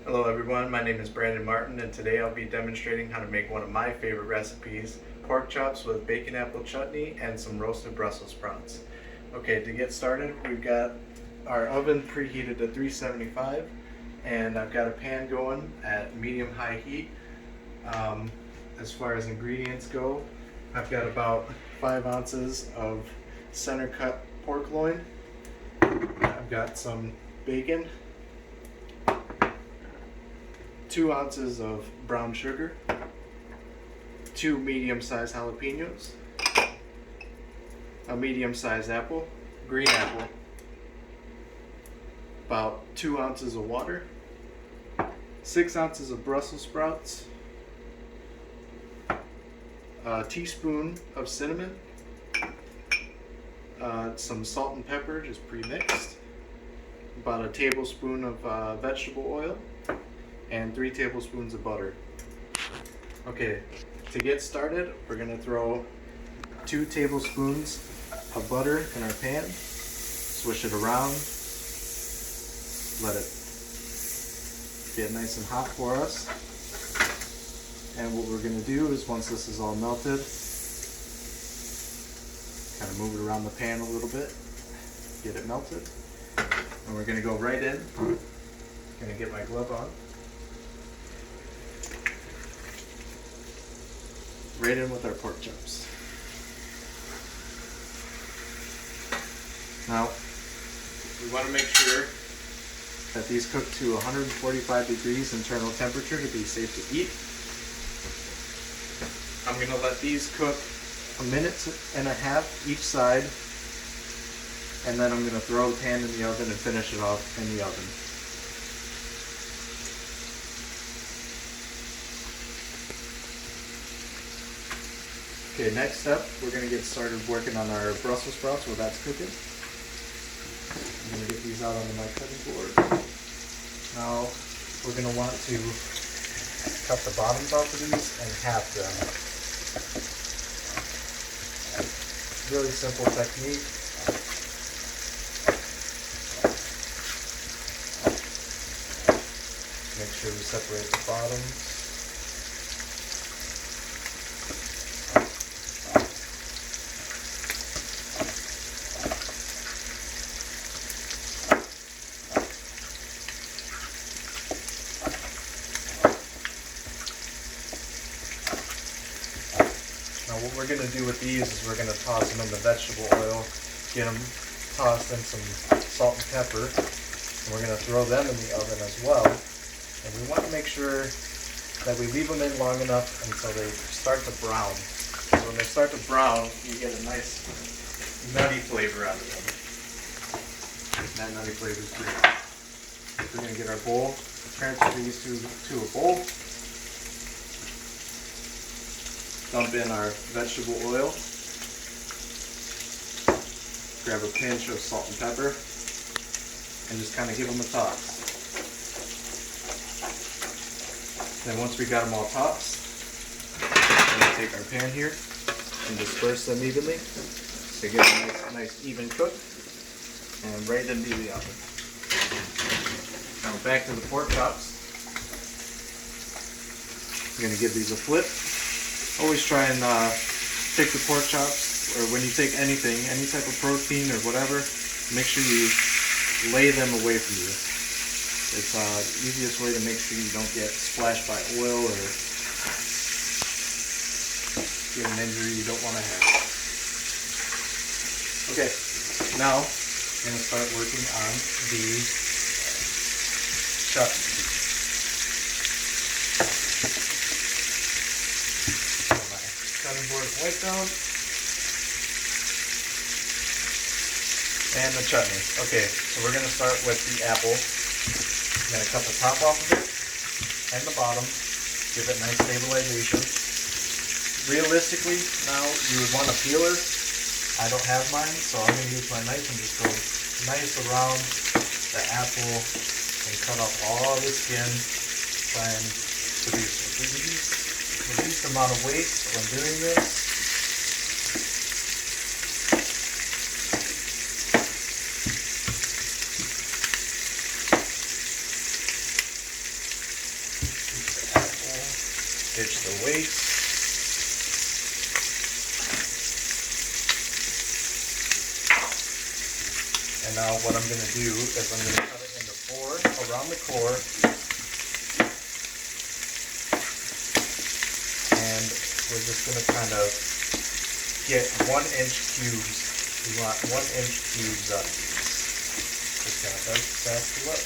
Hello everyone, my name is Brandon Martin and today I'll be demonstrating how to make one of my favorite recipes, pork chops with bacon apple chutney and some roasted Brussels sprouts. Okay, to get started we've got our oven preheated to 375 and I've got a pan going at medium-high heat. As far as ingredients go, I've got about 5 ounces of center cut pork loin. I've got some bacon, 2 ounces of brown sugar, 2 medium-sized jalapenos, a medium-sized apple, green apple, about 2 ounces of water, 6 ounces of Brussels sprouts, a teaspoon of cinnamon, some salt and pepper just pre-mixed, about a tablespoon of vegetable oil, and 3 tablespoons of butter. Okay, to get started, we're going to throw 2 tablespoons of butter in our pan, swish it around, let it get nice and hot for us. And what we're going to do is once this is all melted, kind of move it around the pan a little bit, get it melted. And we're going to go right in. I'm going to get my glove on. Right in with our pork chops. Now, we want to make sure that these cook to 145 degrees internal temperature to be safe to eat. I'm going to let these cook 1.5 minutes each side, and then I'm going to throw the pan in the oven and finish it off in the oven. Okay, next up, we're going to get started working on our Brussels sprouts while that's cooking. I'm going to get these out onto my cutting board. Now, we're going to want to cut the bottoms off of these and half them. Really simple technique. Make sure we separate the bottoms. What we're going to do with these is we're going to toss them in the vegetable oil, get them tossed in some salt and pepper, and we're going to throw them in the oven as well. And we want to make sure that we leave them in long enough until they start to brown. So when they start to brown, you get a nice nutty flavor out of them. That nutty flavor is great. We're going to get our bowl, transfer these to a bowl. Dump in our vegetable oil, grab a pinch of salt and pepper, and just kind of give them a toss. Then once we got them all tossed, we're going to take our pan here and disperse them evenly to get a nice even cook, and right into the oven. Now back to the pork chops. I'm going to give these a flip. Always try and take the pork chops, or when you take anything, any type of protein or whatever, make sure you lay them away from you. It's the easiest way to make sure you don't get splashed by oil or get an injury you don't want to have. Okay, now I'm going to start working on the chutney. Cutting board is wiped down. And the chutney. Okay, so we're going to start with the apple. I'm going to cut the top off of it and the bottom. Give it nice stabilization. Realistically, now you would want a peeler. I don't have mine, so I'm going to use my knife and just go nice around the apple and cut off all the skin. Try and produce the least amount of waste when doing this. ditch the waste. And now what I'm going to do is I'm going to cut it into 4 around the core. And we're just going to kind of get 1-inch cubes. We want 1-inch cubes out of these. Just kind of fast them up.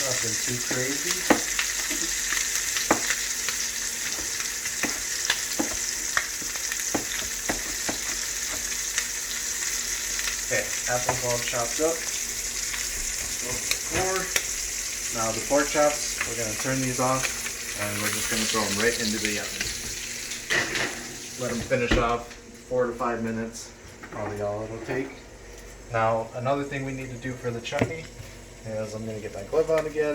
Nothing too crazy. Okay, apples all chopped up. Go to the core. Now the pork chops, we're going to turn these off and we're just going to throw them right into the oven. Let them finish off 4 to 5 minutes, probably all it'll take. Now another thing we need to do for the chutney is I'm going to get my glove on again,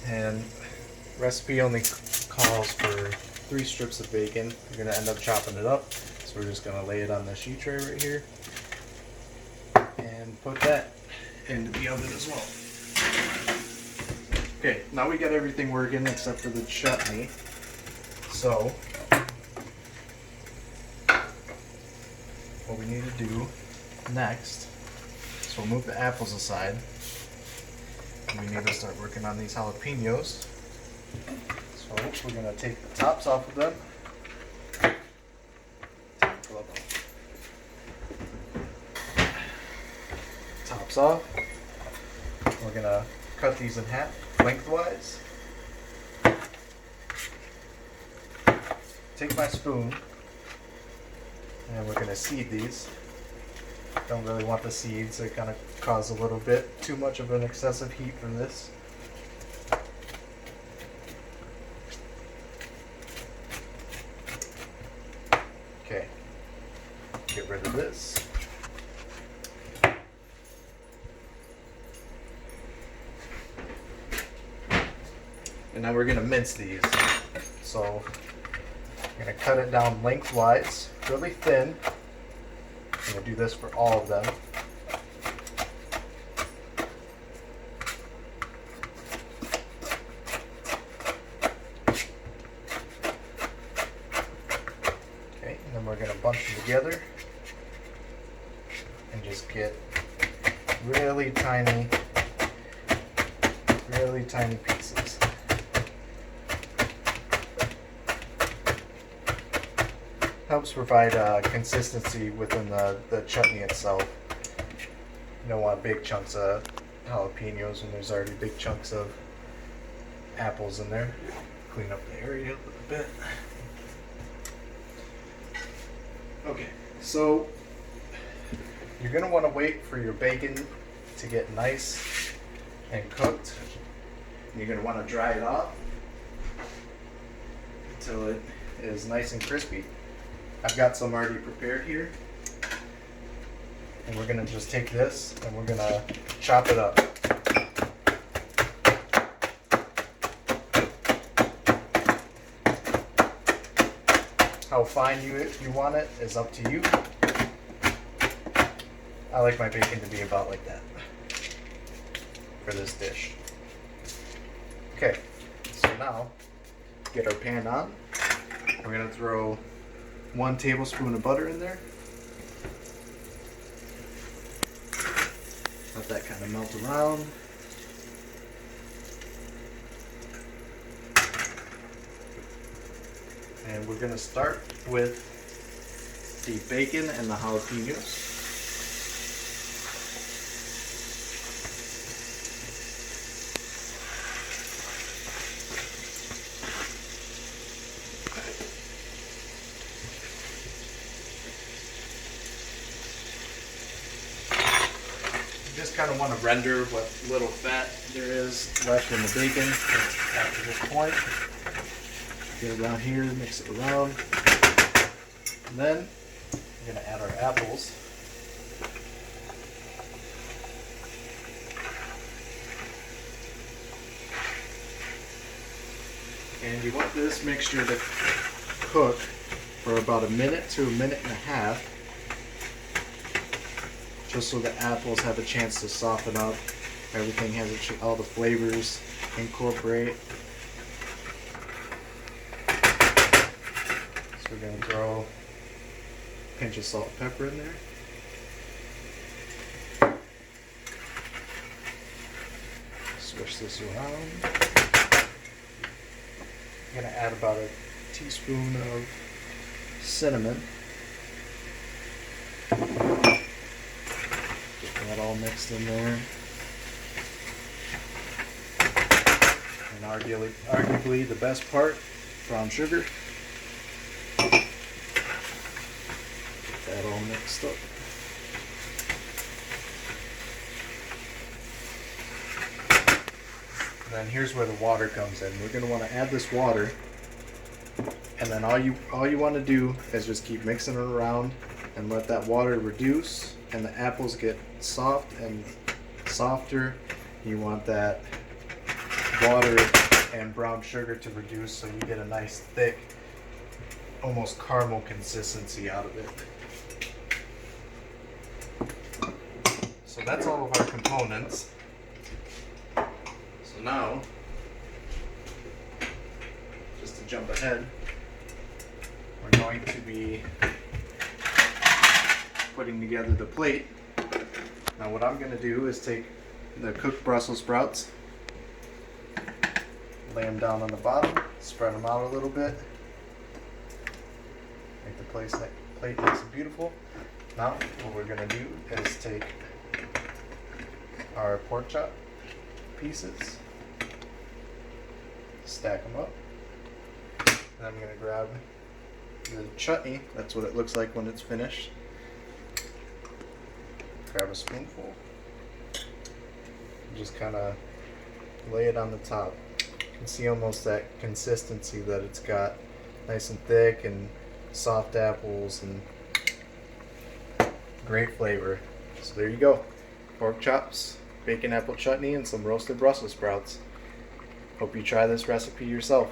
and recipe only calls for 3 strips of bacon. We're going to end up chopping it up, so we're just going to lay it on the sheet tray right here and put that into the oven as well. Okay, now we got everything working except for the chutney. So what we need to do next, so we'll move the apples aside. We need to start working on these jalapenos. So we're going to take the tops off of them. Take the glove off. Tops off. We're going to cut these in half lengthwise. Take my spoon and we're going to seed these. Don't really want the seeds, they kind of cause a little bit too much of an excessive heat for this. Okay, get rid of this. And now we're going to mince these. So I'm going to cut it down lengthwise, really thin. I'm going to do this for all of them. Okay, and then we're going to bunch them together and just get really tiny pieces. Helps provide consistency within the chutney itself. You don't want big chunks of jalapenos when there's already big chunks of apples in there. Clean up the area a little bit. Okay, so you're going to want to wait for your bacon to get nice and cooked. You're going to want to dry it off until it is nice and crispy. I've got some already prepared here, and we're going to just take this and we're going to chop it up. How fine you want it is up to you. I like my bacon to be about like that for this dish. Okay, so now get our pan on. We're going to throw 1 tablespoon of butter in there. Let that kind of melt around. And we're going to start with the bacon and the jalapenos. Just kind of want to render what little fat there is left in the bacon after this point. Get it around here, mix it around. And then we're going to add our apples. And you want this mixture to cook for about a minute to a minute and a half, just so the apples have a chance to soften up. Everything has all the flavors incorporate. So we're going to throw a pinch of salt and pepper in there. Swish this around. I'm going to add about a teaspoon of cinnamon. Get that all mixed in there. And arguably the best part, brown sugar. Get that all mixed up. And then here's where the water comes in. We're going to want to add this water, and then all you want to do is just keep mixing it around and let that water reduce, and the apples get soft and softer. You want that water and brown sugar to reduce so you get a nice thick, almost caramel consistency out of it. So that's all of our components. So now, just to jump ahead, we're going to be putting together the plate. Now what I'm going to do is take the cooked Brussels sprouts, lay them down on the bottom, spread them out a little bit, make the plate nice and beautiful. Now what we're going to do is take our pork chop pieces, stack them up, and I'm going to grab the chutney. That's what it looks like when it's finished. Grab a spoonful, just kind of lay it on the top. You can see almost that consistency that it's got, nice and thick and soft apples and great flavor. So there you go, pork chops, bacon apple chutney, and some roasted Brussels sprouts. Hope you try this recipe yourself.